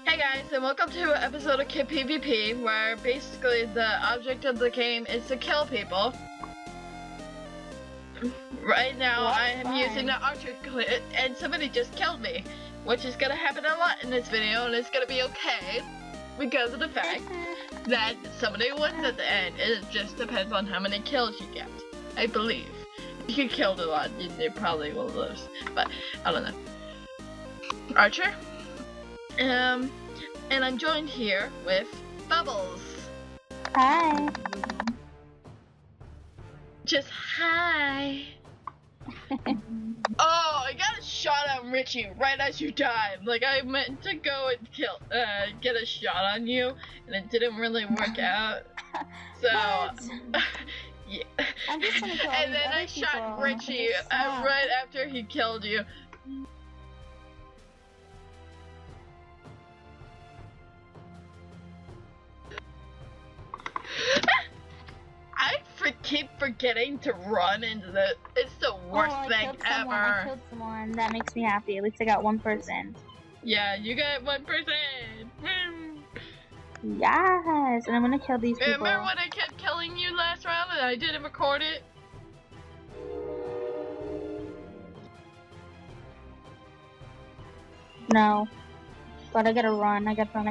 Hey guys, and welcome to an episode of PvP, where basically the object of the game is to kill people. Right now, I am using the archer clip, and somebody just killed me, which is gonna happen a lot in this video, and it's gonna be okay because of the fact that somebody wins at the end. It just depends on how many kills you get, I believe. If you killed a lot, you probably will lose, but I don't know. Archer? And I'm joined here with Bubbles. Hi. Just hi. Oh, I got a shot on Richie right as you died. Like, I meant to go and get a shot on you, and it didn't really work out. So, yeah. I'm just gonna kill and then I shot Richie right after he killed you. Keep forgetting to run into the. It's the worst thing ever. I killed someone. That makes me happy. At least I got 1%. Yeah, you got 1%. Yes, and I'm gonna kill these people. Remember when I kept killing you last round and I didn't record it? No. But I gotta run. I gotta run.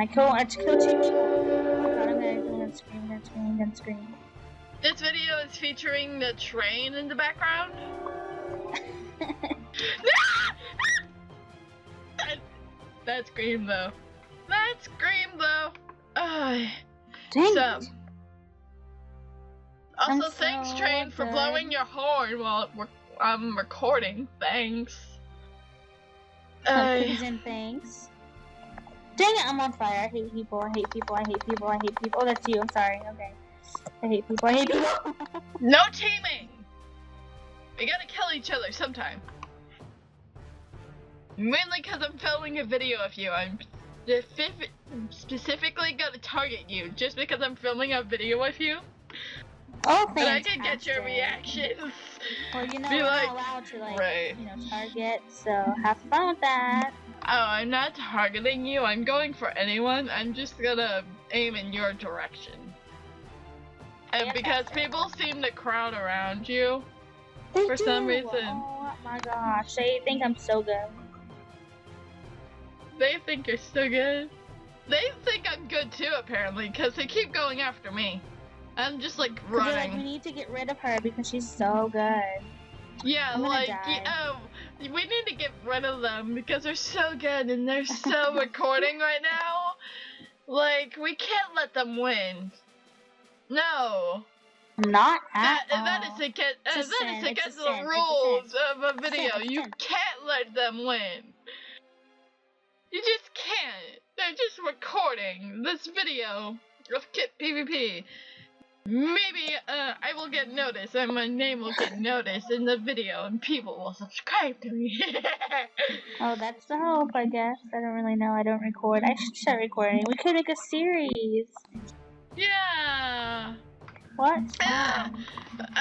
I killed 2 people. Oh God, I'm gonna scream. This video is featuring the train in the background. That scream though. Dang. So, also, thanks train for blowing your horn while I'm recording. Thanks. Thanks. Dang it, I'm on fire. I hate people. Oh, that's you. I'm sorry. Okay. I hate people. No teaming! We gotta kill each other sometime. Mainly because I'm filming a video of you. I'm specifically gonna target you just because I'm filming a video of you. Oh, fantastic. But I can get your reactions. Well, you know, we're not allowed to, right. Target, so have fun with that. Oh, I'm not targeting you. I'm going for anyone. I'm just gonna aim in your direction. And because people seem to crowd around you for some reason. Oh my gosh, they think I'm so good. They think you're so good. They think I'm good too, apparently, because they keep going after me. I'm just like running. Like, we need to get rid of her because she's so good. Yeah, we need to get rid of them because they're so good and they're so recording right now. Like, we can't let them win. No. Not that is against the rules of a video. You can't let them win. You just can't. They're just recording this video of PvP. Maybe I will get noticed and my name will get noticed in the video and people will subscribe to me. Oh, that's the hope, I guess. I don't really know. I don't record. I should start recording. We could make a series. Yeah. What? I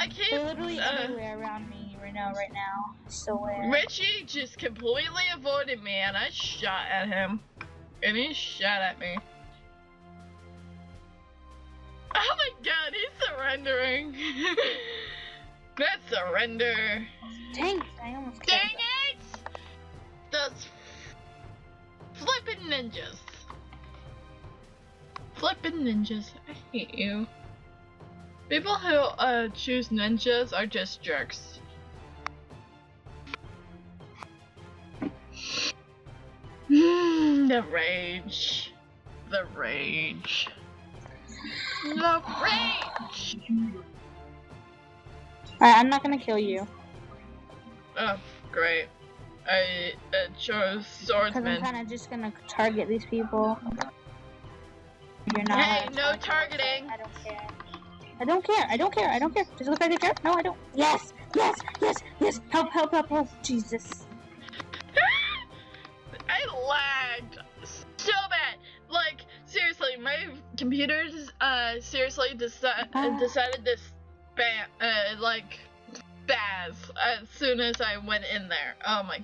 can't. They're literally everywhere around me right now. So weird. Richie just completely avoided me and I shot at him. And he shot at me. Oh my god, he's surrendering. Let's surrender. Dang it, I almost killed Dang it! Those flippin' ninjas. Flippin' ninjas, I hate you. People who choose ninjas are just jerks. The rage. The rage. The rage! I'm not gonna kill you. Oh, great. I chose swordsman. Because I'm kind of just gonna target these people. You're not. Hey, no targeting! I don't care. Does it look like I care? No, I don't. Yes! Help. Jesus. I lagged so bad. Like, seriously, my computers seriously decided to spaz as soon as I went in there. Oh my.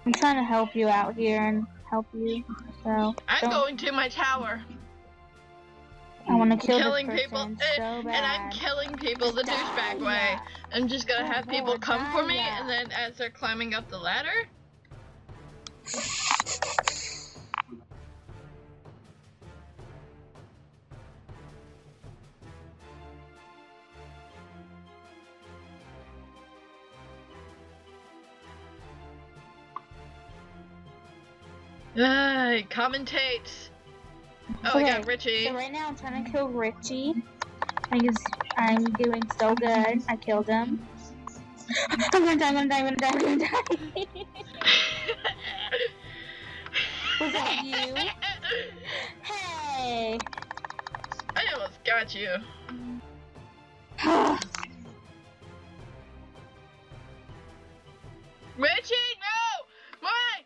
I'm trying to help you out here and help you. So I'm going to my tower. I want to kill Killing this people, person so bad. and I'm killing people the douchebag way. I'm just gonna have people come for me, and then as they're climbing up the ladder. Commentate. Oh, Okay, I got Richie. So right now I'm trying to kill Richie. Because I'm doing so good. I killed him. I'm gonna die, I'm gonna die, I'm gonna die, I'm gonna die. Was that you? Hey! I almost got you. Richie, no! Why?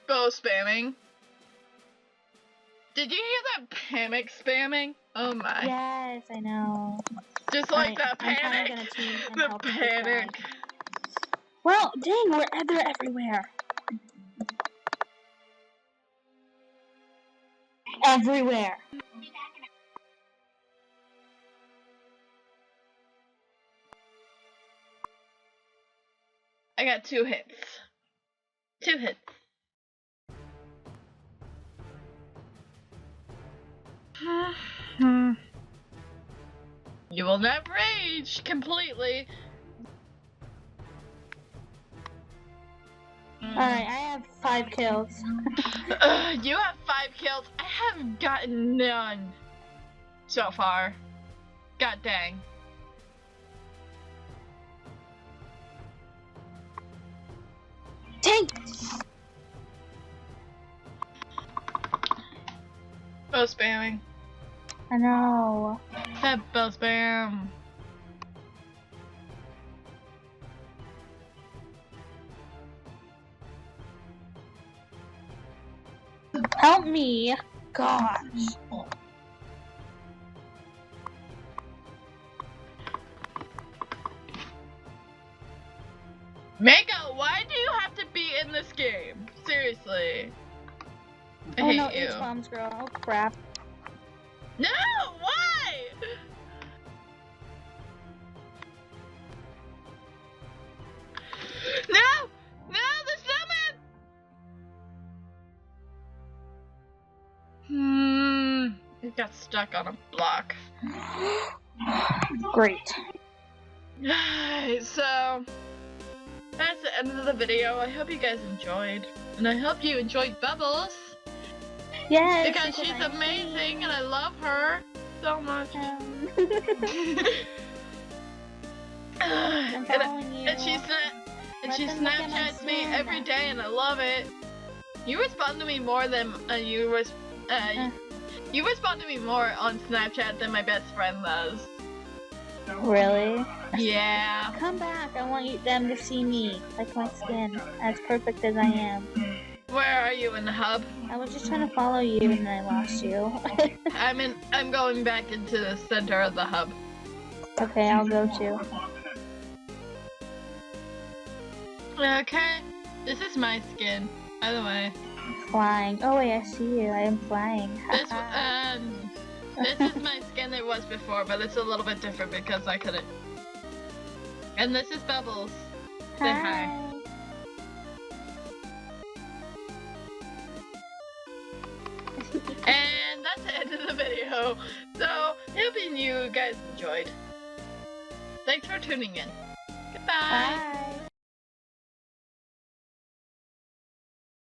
Bow spamming. Did you hear that panic spamming? Oh my. Yes, I know. Just like that I'm panic. gonna team and The help this panic. guy. Well, dang, they're everywhere. Everywhere. I got 2 hits. 2 hits. You will not rage completely. Alright, I have 5 kills. You have 5 kills. I have gotten none so far. God dang. Dang! Bow spamming. I know. That bow spam. Help me! Gosh. Mega, why do you have to be in this game? Seriously. I Oh hate no, you. H-bombs, girl. Oh crap. No, why? No! No, the summon! It got stuck on a block. Great. So, that's the end of the video. I hope you guys enjoyed. And I hope you enjoyed Bubbles. Yes. Because she's amazing and I love her so much. I'm and following you. she Snapchats me every day and I love it. You respond to me more than you respond to me more on Snapchat than my best friend does. Really? Yeah. Come back. I want them to see me. Like my skin. As perfect as I am. Where are you in the hub? I was just trying to follow you and then I lost you. I'm going back into the center of the hub. Okay, I'll go too. Okay. This is my skin, by the way. Flying. Oh wait, I see you. I am flying. This is my skin it was before, but it's a little bit different because I couldn't. And this is Bubbles. Say hi. And that's the end of the video. So, hoping you guys enjoyed. Thanks for tuning in. Goodbye. Bye.